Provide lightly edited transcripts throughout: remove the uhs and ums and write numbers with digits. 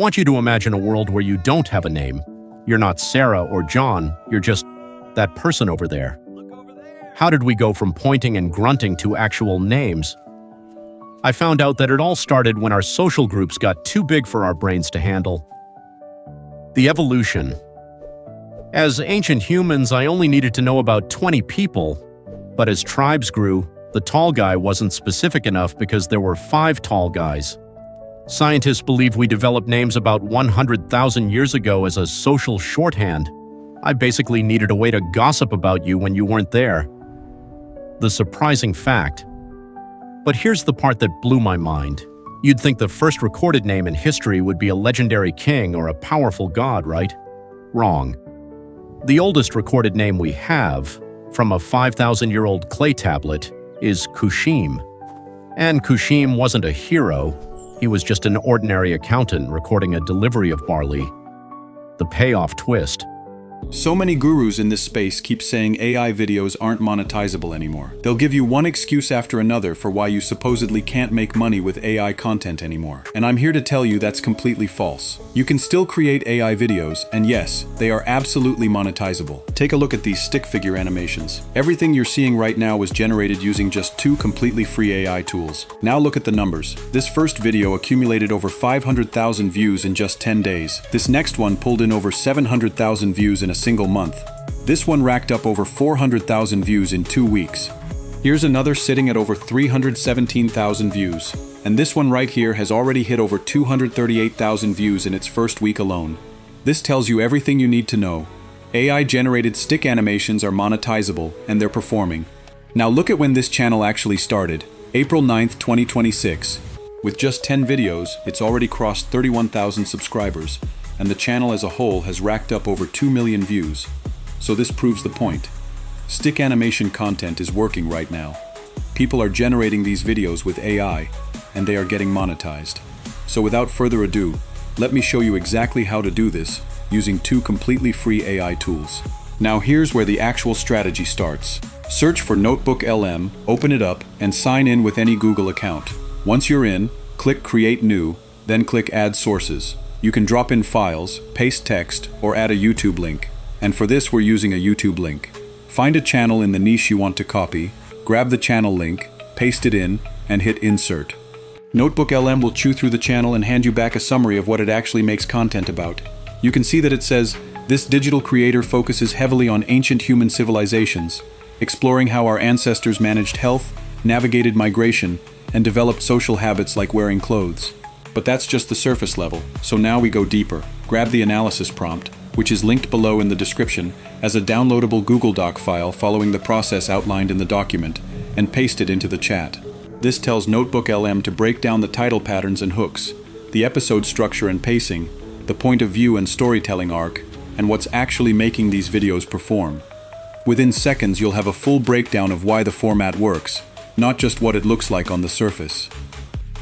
I want you to imagine a world where you don't have a name. You're not Sarah or John, you're just that person over there. How did we go from pointing and grunting to actual names? I found out that it all started when our social groups got too big for our brains to handle. The evolution. As ancient humans, I only needed to know about 20 people, but as tribes grew, the tall guy wasn't specific enough because there were 5 tall guys. Scientists believe we developed names about 100,000 years ago as a social shorthand. I basically needed a way to gossip about you when you weren't there. The surprising fact. But here's the part that blew my mind. You'd think the first recorded name in history would be a legendary king or a powerful god, right? Wrong. The oldest recorded name we have, from a 5,000-year-old clay tablet, is Kushim. And Kushim wasn't a hero. He was just an ordinary accountant recording a delivery of barley. The payoff twist. So many gurus in this space keep saying AI videos aren't monetizable anymore. They'll give you one excuse after another for why you supposedly can't make money with AI content anymore. And I'm here to tell you that's completely false. You can still create AI videos, and yes, they are absolutely monetizable. Take a look at these stick figure animations. Everything you're seeing right now was generated using just 2 completely free AI tools. Now look at the numbers. This first video accumulated over 500,000 views in just 10 days. This next one pulled in over 700,000 views in a single month. This one racked up over 400,000 views in 2 weeks. Here's another sitting at over 317,000 views. And this one right here has already hit over 238,000 views in its first week alone. This tells you everything you need to know. AI-generated stick animations are monetizable, and they're performing. Now look at when this channel actually started, April 9th, 2026. With just 10 videos, it's already crossed 31,000 subscribers, and the channel as a whole has racked up over 2 million views. So this proves the point. Stick animation content is working right now. People are generating these videos with AI, and they are getting monetized. So without further ado, let me show you exactly how to do this using 2 completely free AI tools. Now here's where the actual strategy starts. Search for NOTEBOOKLM, open it up, and sign in with any Google account. Once you're in, click Create New, then click Add Sources. You can drop in files, paste text, or add a YouTube link. And for this, we're using a YouTube link. Find a channel in the niche you want to copy, grab the channel link, paste it in, and hit Insert. NOTEBOOKLM will chew through the channel and hand you back a summary of what it actually makes content about. You can see that it says, this digital creator focuses heavily on ancient human civilizations, exploring how our ancestors managed health, navigated migration, and developed social habits like wearing clothes. But that's just the surface level, so now we go deeper. Grab the analysis prompt, which is linked below in the description, as a downloadable Google Doc file following the process outlined in the document, and paste it into the chat. This tells NOTEBOOKLM to break down the title patterns and hooks, the episode structure and pacing, the point of view and storytelling arc, and what's actually making these videos perform. Within seconds, you'll have a full breakdown of why the format works, not just what it looks like on the surface.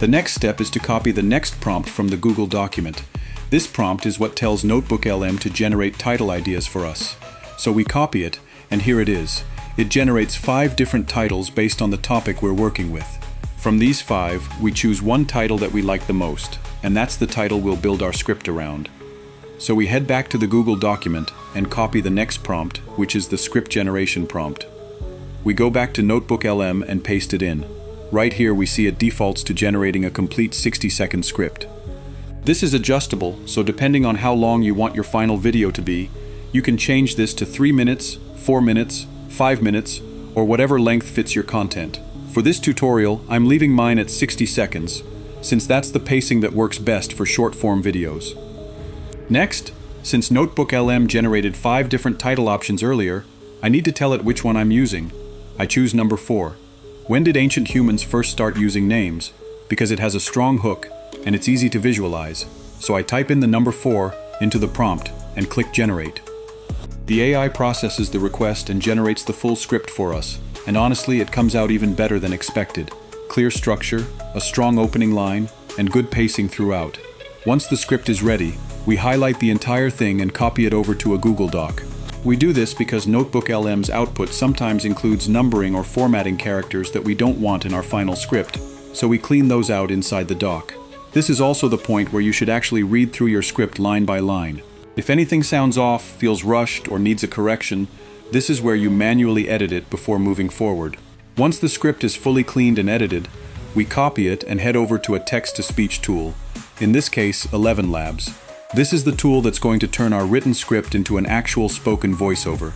The next step is to copy the next prompt from the Google document. This prompt is what tells NOTEBOOKLM to generate title ideas for us. So we copy it, and here it is. It generates 5 different titles based on the topic we're working with. From these 5, we choose one title that we like the most, and that's the title we'll build our script around. So we head back to the Google document and copy the next prompt, which is the script generation prompt. We go back to NOTEBOOKLM and paste it in. Right here we see it defaults to generating a complete 60-second script. This is adjustable, so depending on how long you want your final video to be, you can change this to 3 minutes, 4 minutes, 5 minutes, or whatever length fits your content. For this tutorial, I'm leaving mine at 60 seconds, since that's the pacing that works best for short-form videos. Next, since NOTEBOOKLM generated 5 different title options earlier, I need to tell it which one I'm using. I choose number 4. When did ancient humans first start using names? Because it has a strong hook, and it's easy to visualize, so I type in the number 4 into the prompt and click Generate. The AI processes the request and generates the full script for us, and honestly it comes out even better than expected. Clear structure, a strong opening line, and good pacing throughout. Once the script is ready, we highlight the entire thing and copy it over to a Google Doc. We do this because NOTEBOOKLM's output sometimes includes numbering or formatting characters that we don't want in our final script, so we clean those out inside the doc. This is also the point where you should actually read through your script line by line. If anything sounds off, feels rushed, or needs a correction, this is where you manually edit it before moving forward. Once the script is fully cleaned and edited, we copy it and head over to a text-to-speech tool, in this case, 11 Labs. This is the tool that's going to turn our written script into an actual spoken voiceover.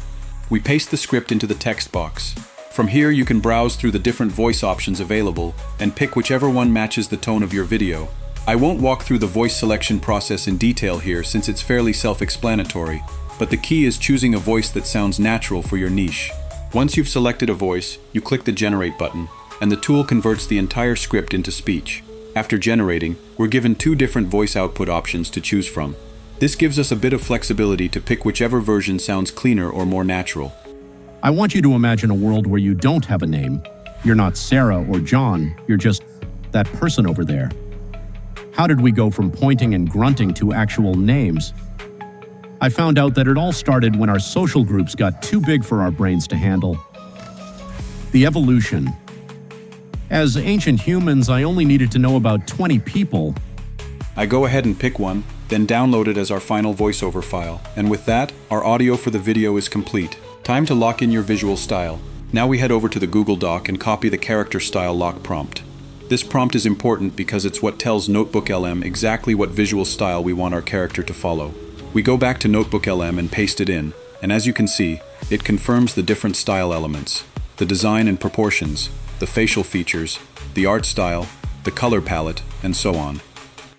We paste the script into the text box. From here, you can browse through the different voice options available and pick whichever one matches the tone of your video. I won't walk through the voice selection process in detail here since it's fairly self-explanatory, but the key is choosing a voice that sounds natural for your niche. Once you've selected a voice, you click the Generate button, and the tool converts the entire script into speech. After generating, we're given 2 different voice output options to choose from. This gives us a bit of flexibility to pick whichever version sounds cleaner or more natural. I want you to imagine a world where you don't have a name. You're not Sarah or John, you're just that person over there. How did we go from pointing and grunting to actual names? I found out that it all started when our social groups got too big for our brains to handle. The evolution. As ancient humans, I only needed to know about 20 people. I go ahead and pick one, then download it as our final voiceover file, and with that, our audio for the video is complete. Time to lock in your visual style. Now we head over to the Google Doc and copy the character style lock prompt. This prompt is important because it's what tells NOTEBOOKLM exactly what visual style we want our character to follow. We go back to NOTEBOOKLM and paste it in, and as you can see, it confirms the different style elements, the design and proportions, the facial features, the art style, the color palette, and so on.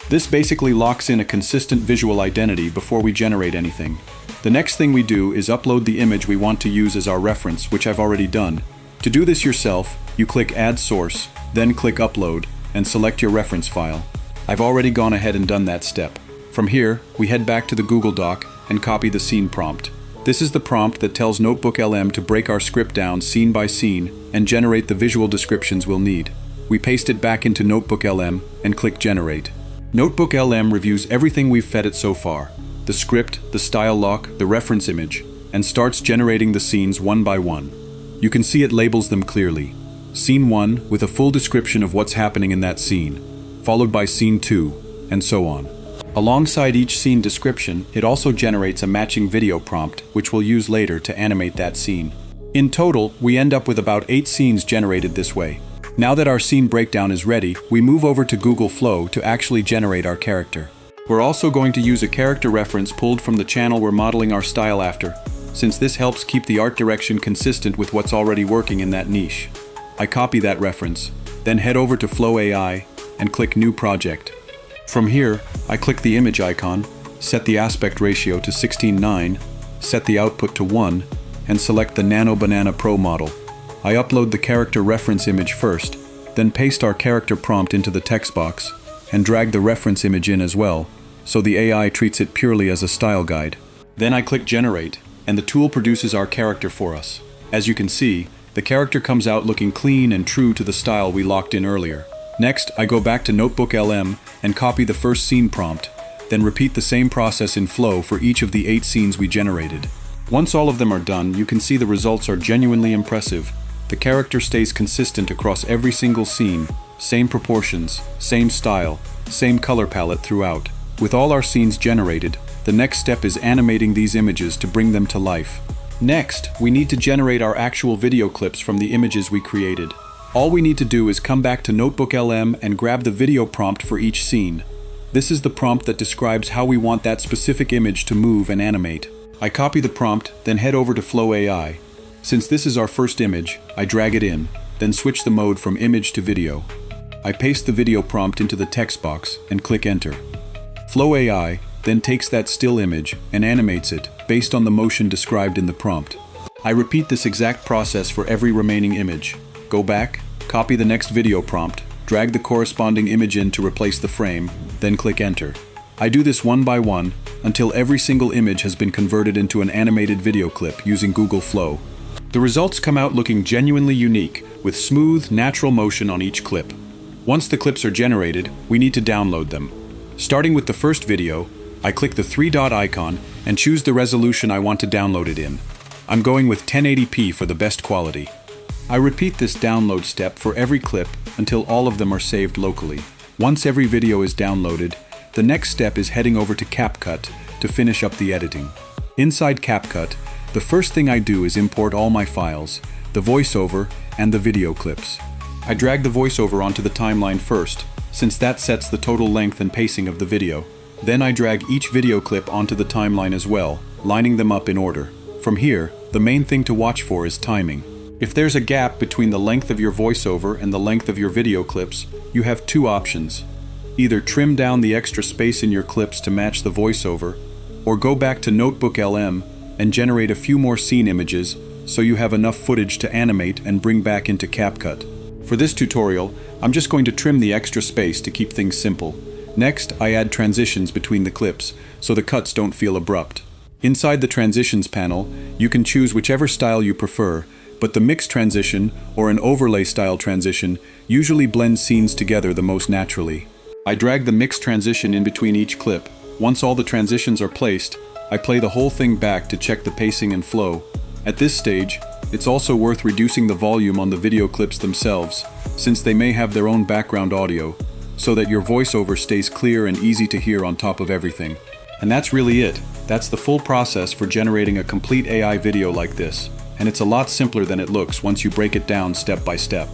This basically locks in a consistent visual identity before we generate anything. The next thing we do is upload the image we want to use as our reference, which I've already done. To do this yourself, you click Add Source, then click Upload, and select your reference file. I've already gone ahead and done that step. From here, we head back to the Google Doc and copy the scene prompt. This is the prompt that tells NOTEBOOKLM to break our script down scene by scene and generate the visual descriptions we'll need. We paste it back into NOTEBOOKLM and click Generate. NOTEBOOKLM reviews everything we've fed it so far, the script, the style lock, the reference image, and starts generating the scenes one by one. You can see it labels them clearly. Scene 1 with a full description of what's happening in that scene, followed by Scene 2, and so on. Alongside each scene description, it also generates a matching video prompt, which we'll use later to animate that scene. In total, we end up with about 8 scenes generated this way. Now that our scene breakdown is ready, we move over to Google Flow to actually generate our character. We're also going to use a character reference pulled from the channel we're modeling our style after, since this helps keep the art direction consistent with what's already working in that niche. I copy that reference, then head over to Flow AI and click New Project. From here, I click the image icon, set the aspect ratio to 16:9, set the output to 1, and select the Nano Banana Pro model. I upload the character reference image first, then paste our character prompt into the text box, and drag the reference image in as well, so the AI treats it purely as a style guide. Then I click Generate, and the tool produces our character for us. As you can see, the character comes out looking clean and true to the style we locked in earlier. Next, I go back to NOTEBOOKLM and copy the first scene prompt, then repeat the same process in Flow for each of the 8 scenes we generated. Once all of them are done, you can see the results are genuinely impressive. The character stays consistent across every single scene, same proportions, same style, same color palette throughout. With all our scenes generated, the next step is animating these images to bring them to life. Next, we need to generate our actual video clips from the images we created. All we need to do is come back to NOTEBOOKLM and grab the video prompt for each scene. This is the prompt that describes how we want that specific image to move and animate. I copy the prompt, then head over to Flow AI. Since this is our first image, I drag it in, then switch the mode from image to video. I paste the video prompt into the text box and click Enter. Flow AI then takes that still image and animates it based on the motion described in the prompt. I repeat this exact process for every remaining image. Go back, copy the next video prompt, drag the corresponding image in to replace the frame, then click Enter. I do this one by one until every single image has been converted into an animated video clip using Google Flow. The results come out looking genuinely unique, with smooth, natural motion on each clip. Once the clips are generated, we need to download them. Starting with the first video, I click the 3-dot icon and choose the resolution I want to download it in. I'm going with 1080p for the best quality. I repeat this download step for every clip until all of them are saved locally. Once every video is downloaded, the next step is heading over to CapCut to finish up the editing. Inside CapCut, the first thing I do is import all my files, the voiceover, and the video clips. I drag the voiceover onto the timeline first, since that sets the total length and pacing of the video. Then I drag each video clip onto the timeline as well, lining them up in order. From here, the main thing to watch for is timing. If there's a gap between the length of your voiceover and the length of your video clips, you have two options. Either trim down the extra space in your clips to match the voiceover, or go back to NOTEBOOKLM and generate a few more scene images so you have enough footage to animate and bring back into CapCut. For this tutorial, I'm just going to trim the extra space to keep things simple. Next, I add transitions between the clips so the cuts don't feel abrupt. Inside the transitions panel, you can choose whichever style you prefer, but the mix transition or an overlay style transition usually blends scenes together the most naturally. I drag the mix transition in between each clip. Once all the transitions are placed, I play the whole thing back to check the pacing and flow. At this stage, it's also worth reducing the volume on the video clips themselves, since they may have their own background audio, so that your voiceover stays clear and easy to hear on top of everything. And that's really it. That's the full process for generating a complete AI video like this. And it's a lot simpler than it looks once you break it down step by step.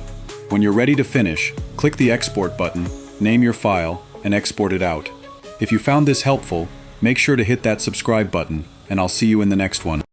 When you're ready to finish, click the export button, name your file, and export it out. If you found this helpful, make sure to hit that subscribe button, and I'll see you in the next one.